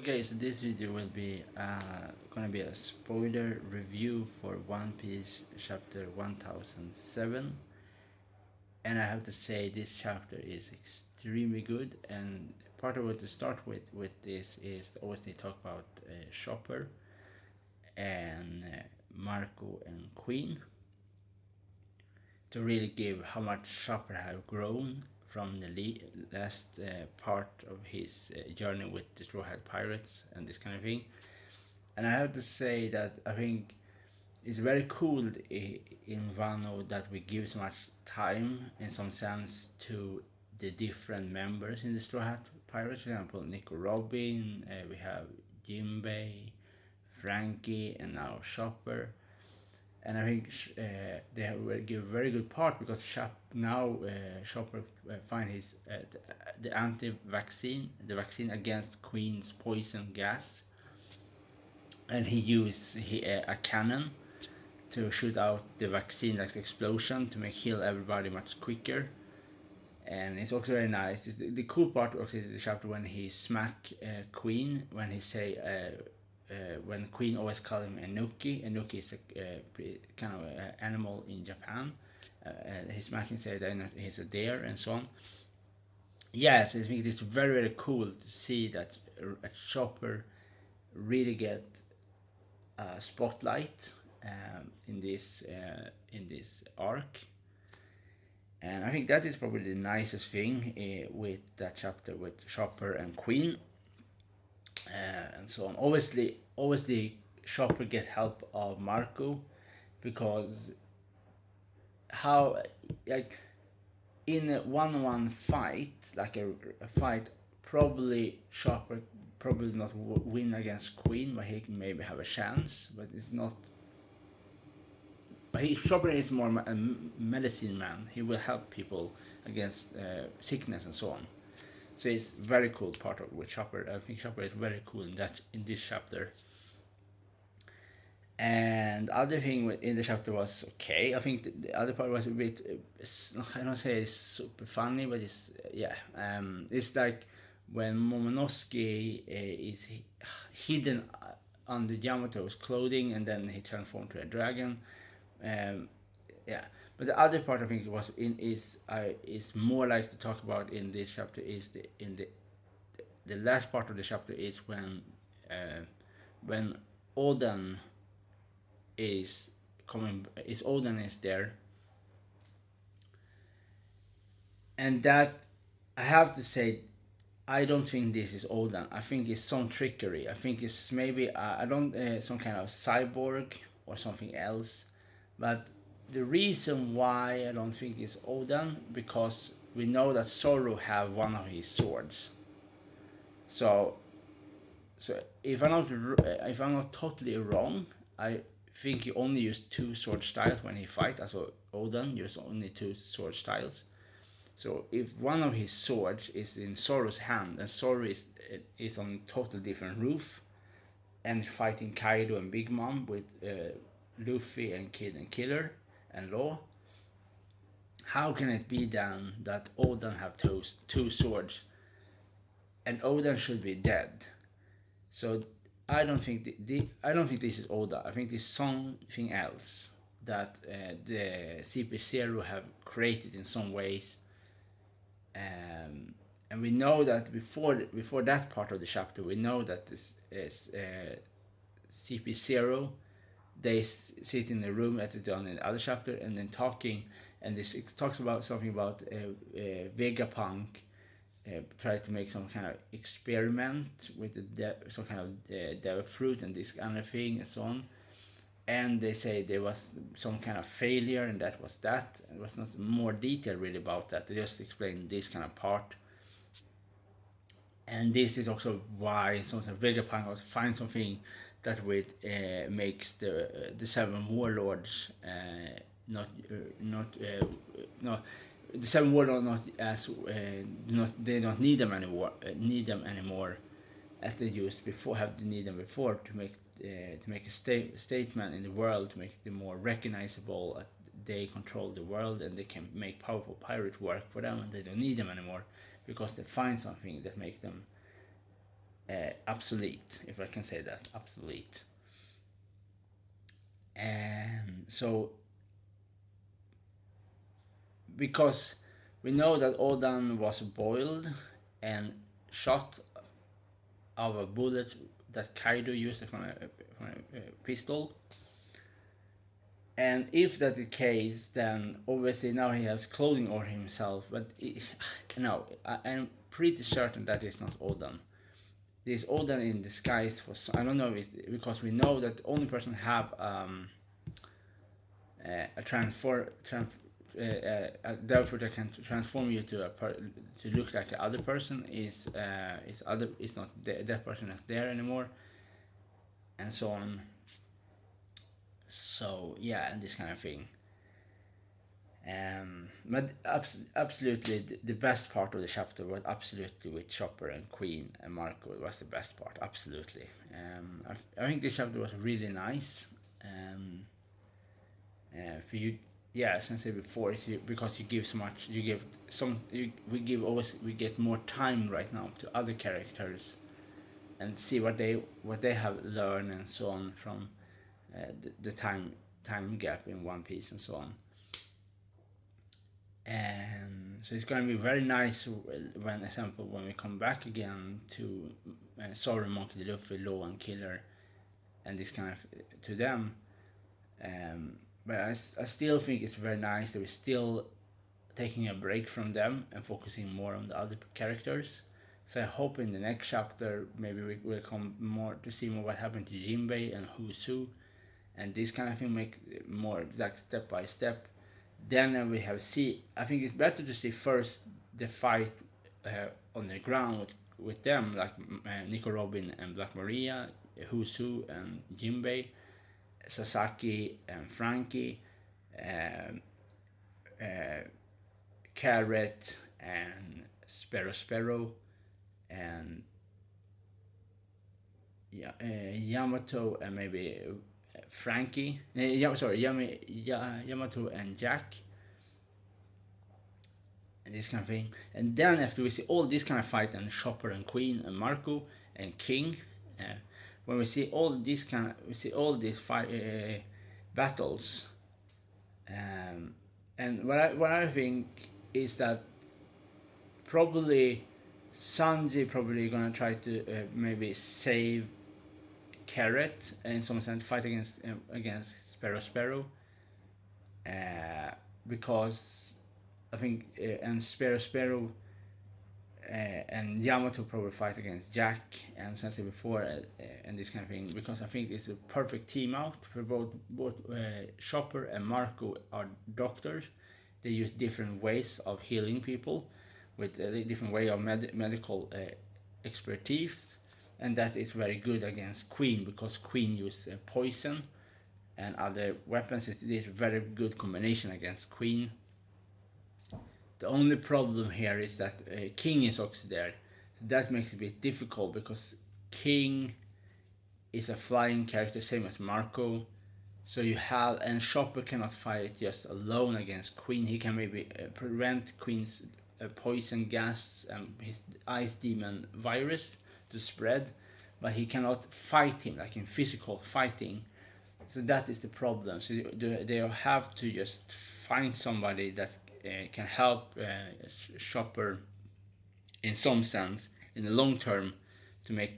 Okay, so this video will be gonna be a spoiler review for One Piece chapter 1007, and I have to say this chapter is extremely good. And part of what to start with this is always they talk about Chopper and Marco and Queen to really give how much Chopper have grown from the last part of his journey with the Straw Hat Pirates and this kind of thing. And I have to say that I think it's very cool in Wano that we give so much time, in some sense, to the different members in the Straw Hat Pirates. For example, Nico Robin, we have Jimbei, Frankie, and now Chopper. And I think they will give a very good part because Chopper find his the anti-vaccine, the vaccine against Queen's poison gas, and he used a cannon to shoot out the vaccine like explosion to make heal everybody much quicker. And it's also very nice. It's the cool part also is the chapter when he smack Queen, when he say when Queen always call him Enuki. Enuki is a kind of animal in Japan. He smack and say that he's a deer and so on. Yes, I think it's very very cool to see that a Chopper really get spotlight in this arc, and I think that is probably the nicest thing with that chapter with Chopper and Queen and so on. Obviously, Chopper get help of Marco because how like in a one-on-one fight, like a fight, probably Chopper probably not win against Queen, but he can maybe have a chance. But it's not. But Chopper is more a medicine man. He will help people against sickness and so on. So it's very cool part of with Chopper. I think Chopper is very cool in this chapter. And other thing in the chapter was okay. I think the other part was a bit. I don't say it's super funny, but it's yeah. It's like when Momonosuke is hidden under Yamato's clothing, and then he transformed to a dragon. Yeah, but the other part I think it was is more like to talk about in this chapter is the last part of the chapter is when Oden is Oden is there, and that I have to say I don't think this is Oden. I think it's some trickery. I think it's maybe I don't some kind of cyborg or something else, but the reason why I don't think it's Oden because we know that Zoro have one of his swords. So if I'm not totally wrong, I think he only used two sword styles when he fight. Also Oden used only two sword styles. So if one of his swords is in Zoro's hand and Zoro is on a totally different roof and fighting Kaido and Big Mom with Luffy and Kid and Killer and Law, how can it be then that Oden have two swords and Oden should be dead? So I don't think I don't think this is Oda. I think this is something else that the CP0 have created in some ways. And we know that before that part of the chapter, we know that this is CP0. They sit in the room as it's done in the other chapter, and then talking, and this it talks about something about Vegapunk try to make some kind of experiment with some kind of devil fruit and this kind of thing and so on. And they say there was some kind of failure, and that was that. It was not more detail really about that. They just explained this kind of part. And this is also why sometimes Vegapunk was find something that would makes the seven warlords not the seven warlords not as they don't need them anymore as they used before, have to need them before to make a statement in the world, to make them more recognizable. They control the world and they can make powerful pirates work for them, and they don't need them anymore because they find something that make them obsolete, if I can say that, obsolete. And so, because we know that Odan was boiled and shot of a bullet that Kaido used from a pistol. And if that's the case, then obviously now he has clothing on himself. But no, I'm pretty certain that is not Odan. This Odan in disguise was, I don't know, because we know that the only person have a therefore that can transform you to look like the other person is not that person not there anymore, and so on. So yeah, and this kind of thing. But absolutely, the best part of the chapter was absolutely with Chopper and Queen and Marco. It was the best part, absolutely. I think this chapter was really nice. Um, for you, yeah, as I said before, because you give so much, you give some, we give always, we get more time right now to other characters and see what they have learned and so on from the time gap in One Piece and so on. And so it's going to be very nice when, example, when we come back again to Sorry, Monkey, Luffy, Law, and Killer, and this kind of to them. But I still think it's very nice that we're still taking a break from them and focusing more on the other characters. So I hope in the next chapter maybe we will come more to see more what happened to Jinbei and Who's Who, and this kind of thing make more like step by step. Then we have see. I think it's better to see first the fight on the ground with them, like Nico Robin and Black Maria, Who's Who and Jinbei, Sasaki and Frankie, um, uh, Carrot and Sparrow, and yeah, Yamato and maybe Frankie. Yamato and Jack, and this kind of thing. And then after we see all this kind of fight and Chopper and Queen and Marco and King, uh, when we see all these battles, and what I think is that probably Sanji probably gonna try to maybe save Carrot in some sense, fight against Sparrow, because I think and Sparrow and Yamato probably fight against Jack and Sensei before and this kind of thing, because I think it's a perfect team out for both Chopper and Marco are doctors. They use different ways of healing people with a different way of medical expertise, and that is very good against Queen because Queen uses poison and other weapons. It is a very good combination against Queen. The only problem here is that King is also there. So that makes it a bit difficult because King is a flying character, same as Marco. So you have, and Chopper cannot fight just alone against Queen. He can maybe prevent Queen's poison gas and his ice demon virus to spread, but he cannot fight him like in physical fighting. So that is the problem. So they have to just find somebody that can help Chopper in some sense in the long term to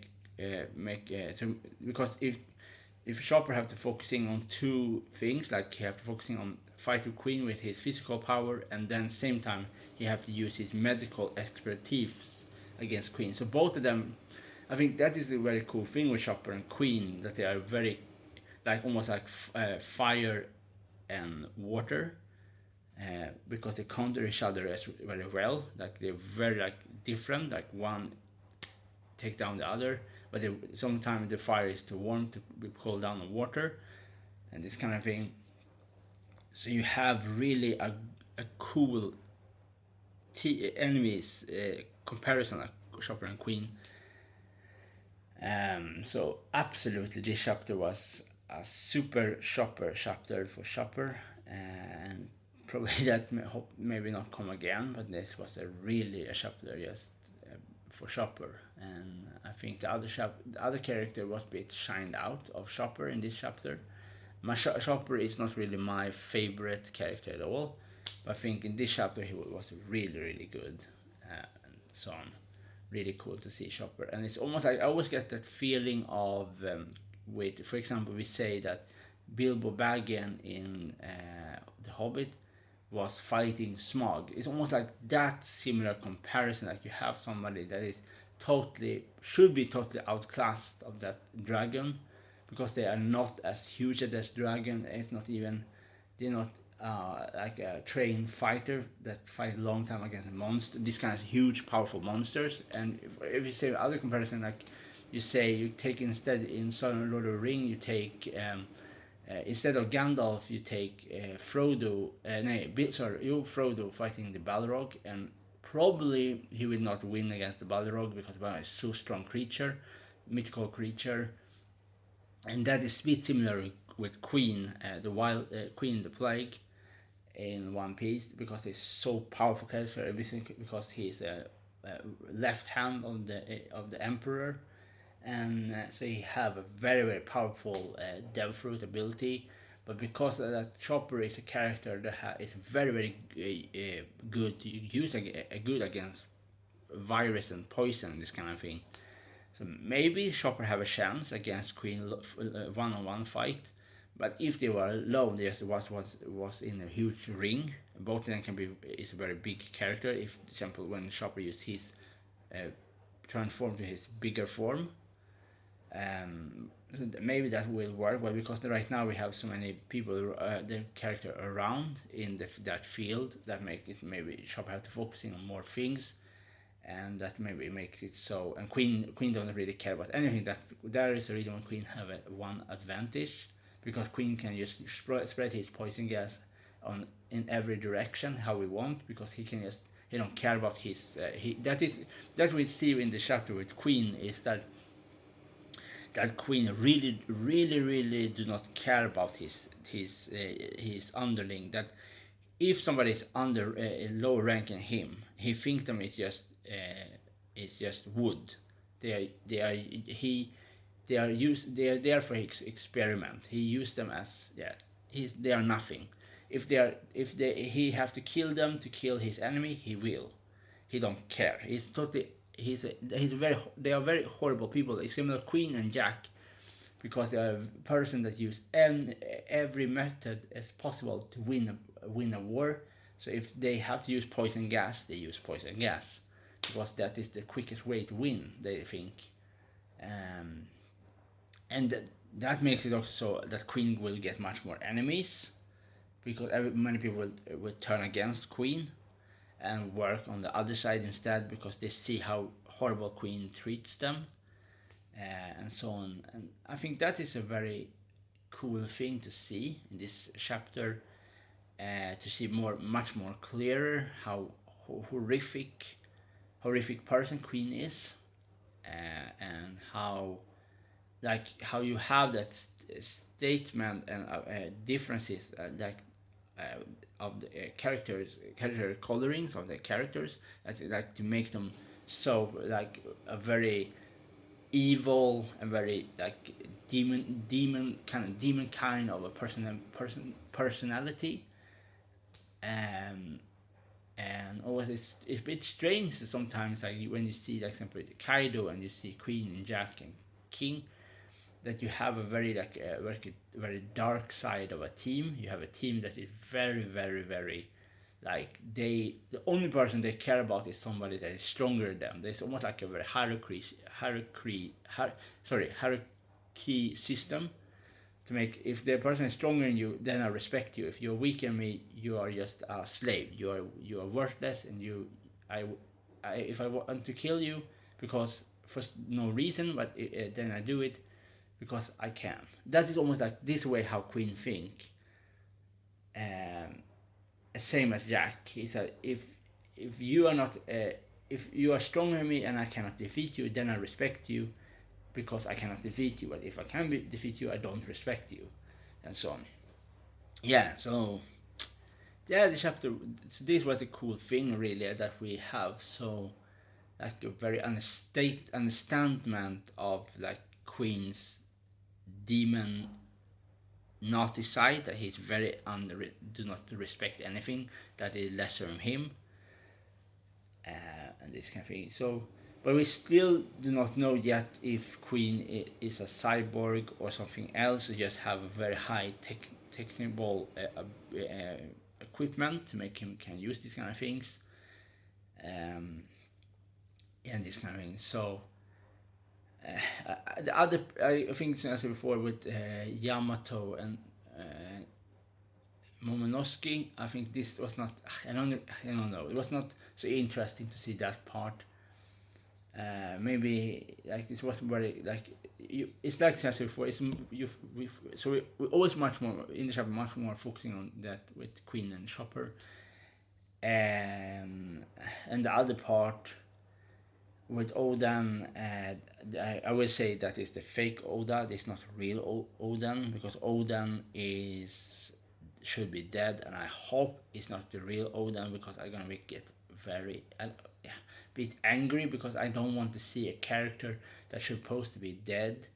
because if Chopper have to focusing on two things, like he have to focusing on fight with Queen with his physical power, and then same time he have to use his medical expertise against Queen. So both of them, I think that is a very cool thing with Chopper and Queen, that they are very like almost like fire and water, because they counter each other as very well. Like they're very like different. Like one take down the other, but sometimes the fire is too warm to be cooled down the water, and this kind of thing. So you have really a cool enemies comparison like Chopper and Queen. So absolutely, this chapter was a super Chopper chapter for Chopper, and probably that maybe not come again. But this was a chapter just for Chopper, and I think the other character was a bit shined out of Chopper in this chapter. Chopper is not really my favorite character at all, but I think in this chapter he was really really good, and so on. Really cool to see Chopper, and it's almost like I always get that feeling of with, for example, we say that Bilbo Baggin in The Hobbit was fighting Smog. It's almost like that similar comparison. Like you have somebody that is totally should be totally outclassed of that dragon, because they are not as huge as this dragon. It's not even they're not like a trained fighter that fight a long time against a monster. These kind of huge, powerful monsters. And if you say other comparison, like you say, you take instead in Southern Lord of the Ring, you take instead of Gandalf, you take Frodo. Frodo fighting the Balrog, and probably he will not win against the Balrog because Balrog is so strong creature, mythical creature, and that is a bit similar with Queen, the wild Queen, the Plague, in One Piece, because he's so powerful character, because he's a left hand of the Emperor, and so he have a very very powerful Devil Fruit ability. But because of that, Chopper is a character that is very very good to use good against virus and poison, this kind of thing. So maybe Chopper have a chance against Queen one-on-one fight. But if they were alone, they just was in a huge ring. Both of them can be is a very big character. If, for example, when Chopper used his transform to his bigger form, maybe that will work. But because right now we have so many people, the character around in that field, that make it maybe Chopper have to focusing on more things, and that maybe makes it so. And Queen don't really care about anything. There is a reason why Queen have one advantage, because Queen can just spread his poison gas in every direction how we want, because he don't care about his that we see in the chapter with Queen, is that Queen really really really do not care about his underling. That if somebody is under a low rank than him, he thinks them is just wood. They are there for his experiment. He used them as they are nothing. He have to kill them to kill his enemy, he will. He don't care. They are very horrible people. Like similar Queen and Jack, because they are a person that use every method as possible to win a war. So if they have to use poison gas, they use poison gas, because that is the quickest way to win, they think. And that makes it also so that Queen will get much more enemies, because many people will turn against Queen and work on the other side instead, because they see how horrible Queen treats them, and so on. And I think that is a very cool thing to see in this chapter, to see much more clearer how horrific person Queen is, and how you have that statement and differences, of the character colorings of the characters, like to make them so like a very evil and very like demon kind of a personality, and always it's a bit strange sometimes, like when you see, like, example, Kaido, and you see Queen and Jack and King, that you have a very very dark side of a team. You have a team that is very very very like the only person they care about is somebody that is stronger than them. There's almost like a very hierarchy system, to make, if the person is stronger than you, then I respect you. If you're weaker than me, you are just a slave. You are worthless, and if I want to kill you because for no reason, but then I do it because I can. That is almost like this way how Queen think. Same as Jack. He said, if you are not if you are stronger than me and I cannot defeat you, then I respect you because I cannot defeat you. But if I can defeat you, I don't respect you, and so on. Yeah. So yeah, the chapter. So this was a cool thing, really, that we have. So like a very understandment of like Queen's demon naughty side, that he's very do not respect anything that is lesser than him, and this kind of thing. So, but we still do not know yet if Queen is a cyborg or something else. We just have a very high technical equipment to make him can use these kind of things, um, and this kind of thing. So. The other, I think, as I said before, with Yamato and uh, Momonosuke, I think this was not. I don't know. It was not so interesting to see that part. Maybe like it was very like you. It's like I said before. So we always much more in the chapter, much more focusing on that with Queen and Chopper, and the other part with Oden, I will say that is the fake Oda. It's not real Oden, because Oden is should be dead, and I hope it's not the real Oden, because I'm gonna get very bit angry, because I don't want to see a character that's supposed to be dead,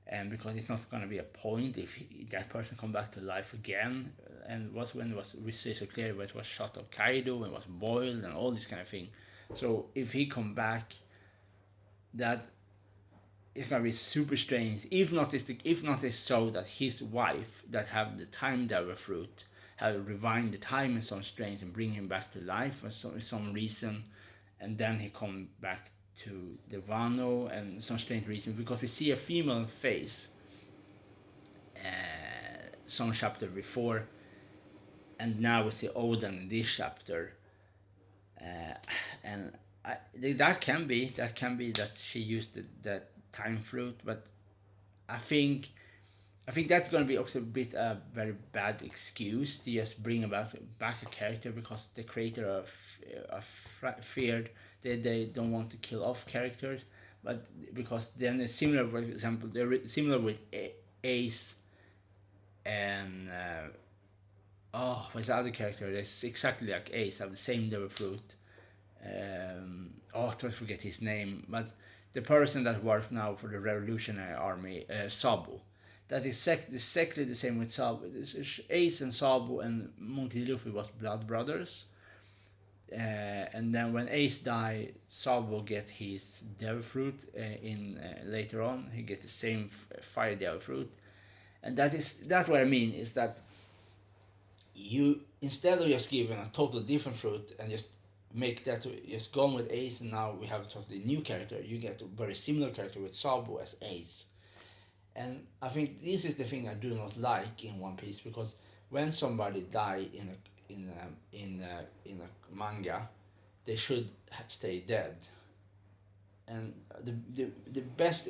and because it's not gonna be a point if that person come back to life again. And was when it was we say so clear, where it was shot of Kaido and was boiled and all this kind of thing. So if he come back, that it's gonna be super strange. If not is so that his wife that have the time devil fruit have rewind the time in some strange and bring him back to life for some reason, and then he come back to the Wano and some strange reason, because we see a female face some chapter before, and now we see Oden in this chapter, and that she used that time fruit, but I think I think that's going to be also a bit a very bad excuse to just bring back a character, because the creator feared they don't want to kill off characters, but because then it's similar. For example, they're similar with Ace and what's the other character? That's exactly like Ace, have the same devil fruit. I don't forget his name, but the person that works now for the Revolutionary Army, Sabu. That is exactly the same with Sabu. Ace and Sabu and Monkey Luffy was blood brothers. And then when Ace died, Sabu get his devil fruit in later on. He get the same fire devil fruit, and that's what I mean is that you, instead of just giving a total different fruit and just make that just gone with Ace, and now we have a totally new character. You get a very similar character with Sabu as Ace, and I think this is the thing I do not like in One Piece, because when somebody die in a manga, they should stay dead. And the best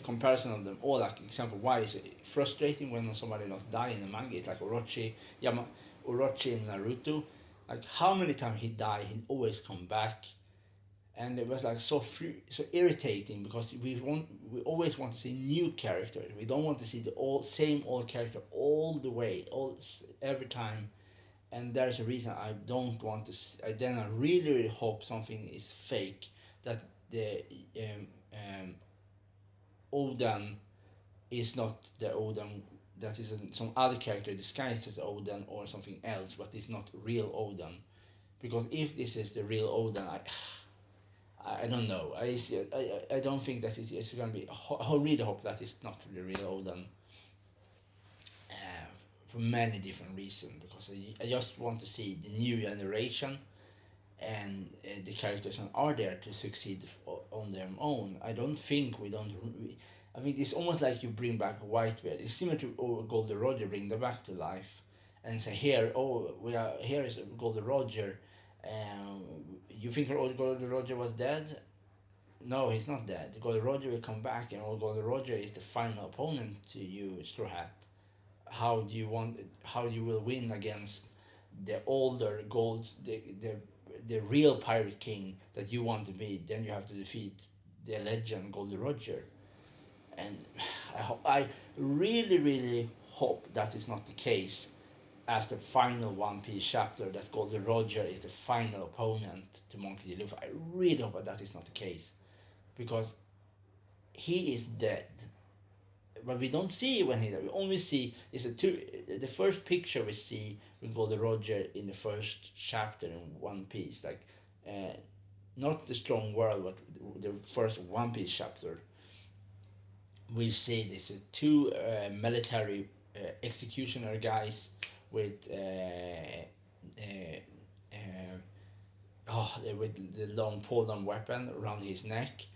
comparison of them all, like example why is it frustrating when somebody not die in the manga, it's like Orochi in Naruto. Like how many times he died, he always come back, and it was like so irritating, because we always want to see new characters. We don't want to see the same old character all the way, every time. And there's a reason I don't want to. I really hope something is fake, that the Oden is not the Oden, that is some other character disguised as Oden or something else, but it's not real Oden. Because if this is the real Oden, I don't know. I don't think that it's gonna be. I really hope that it's not the real Oden. For many different reasons, because I just want to see the new generation, and the characters are there to succeed on their own. I don't think we don't. I mean, it's almost like you bring back Whitebeard. It's similar to Golden Roger, bring them back to life, and say here, here is Golden Roger. You think Golden Roger was dead? No, he's not dead. Golden Roger will come back, and Golden Roger is the final opponent to you, Straw Hat. How you will win against the older gold, the real pirate king that you want to be. Then you have to defeat the legend Goldie Roger, and I really hope that is not the case, as the final One Piece chapter that Golden Roger is the final opponent to Monkey D. Luffy. I really hope that is not the case, because he is dead. But we don't see when he died. We only see the first picture we see with Golden Roger in the first chapter in One Piece, like uh, not the Strong World, but the first One Piece chapter. We see this two military executioner guys with with the long pulled on weapon around his neck,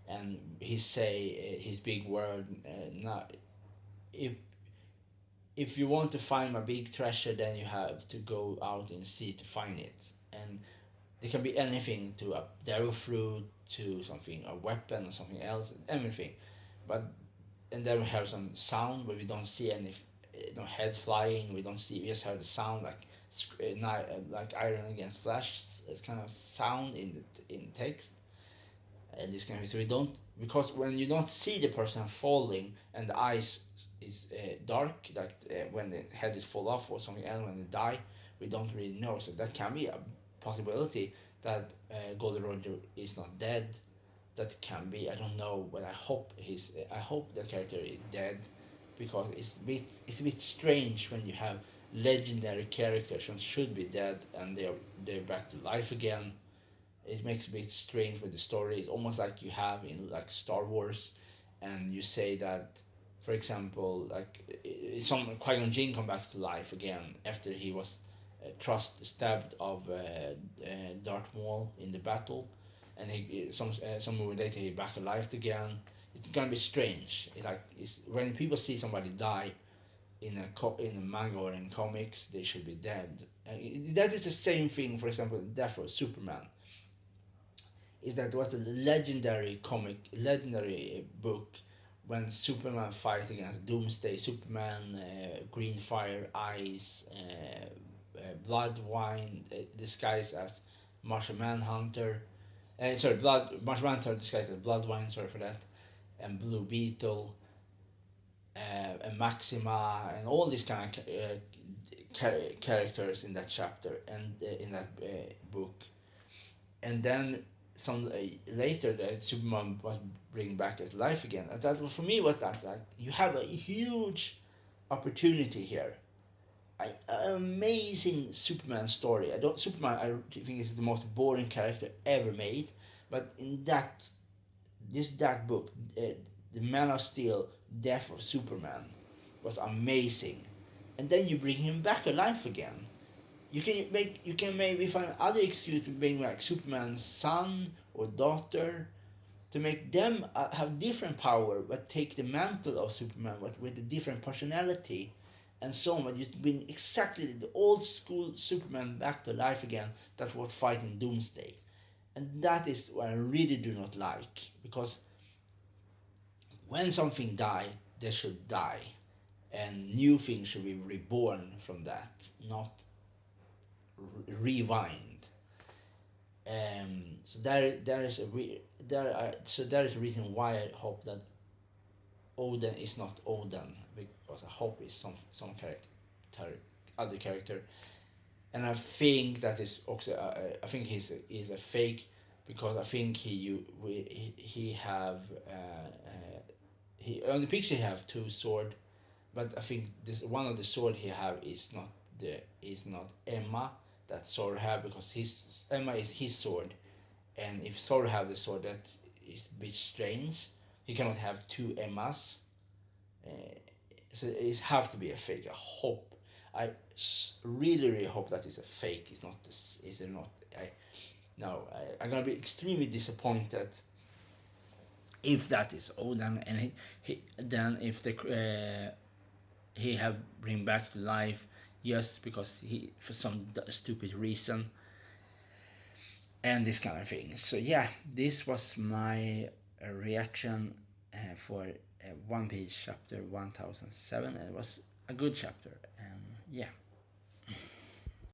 and he say his big word. Not if if you want to find a big treasure, then you have to go out in sea to find it, and it can be anything, to a arrow fruit, to something, a weapon or something else, everything. But and then we have some sound, but we don't see any head flying. We don't see. We just have the sound like iron against flash, kind of sound in text, and this kind of, so we don't, because when you don't see the person falling and the eyes is dark, like when the head is fall off or something else, when they die, we don't really know. So that can be a possibility that Golden Roger is not dead. That can be. I don't know, but I hope the character is dead, because it's a bit strange when you have legendary characters and should be dead and they're back to life again. It makes a bit strange with the story. It's almost like you have in like Star Wars, and you say that, for example, like some Qui-Gon Jinn come back to life again after he was thrust stabbed of Darth Maul in the battle, and he some movie later he back alive again. It's gonna be strange. When people see somebody die in a manga or in comics, they should be dead. That is the same thing. For example, Death of Superman is that was a legendary book when Superman fight against Doomsday Superman, Green Fire Eyes, Blood Wine disguised as Martian Manhunter. Martian Manhunter disguised as Blood Wine. Sorry for that, and Blue Beetle, and Maxima, and all these kind of characters in that chapter and in that book. And then some later that Superman was bring back his life again. And that was, for me, was that like you have a huge opportunity here. An amazing Superman story. I think is the most boring character ever made, but in that book, the Man of Steel, Death of Superman, was amazing, and then you bring him back alive again. You can maybe find other excuse to bring like Superman's son or daughter, to make them have different power, but take the mantle of Superman, but with a different personality, and so on. But you bring exactly the old school Superman back to life again, that was fighting Doomsday, and that is what I really do not like, because when something die, they should die, and new things should be reborn from that, not rewind. So there is a reason why I hope that Odin is not Odin, because I hope it's some character, other character, and I think that is also I think he's a fake, because I think he have he on the picture he have two sword, but I think this one of the sword he have is not Emma that Thor have, because his Emma is his sword, and if Thor have the sword, that is a bit strange. He cannot have two Emmas, uh, so it have to be a fake. I hope, really hope that is a fake. It's not. Is it not? No. I'm gonna be extremely disappointed if that is Odin, and he then if he have bring back to life just because he for some stupid reason, and this kind of thing. So yeah, this was my reaction for One Piece chapter 1007. It was a good chapter, and yeah.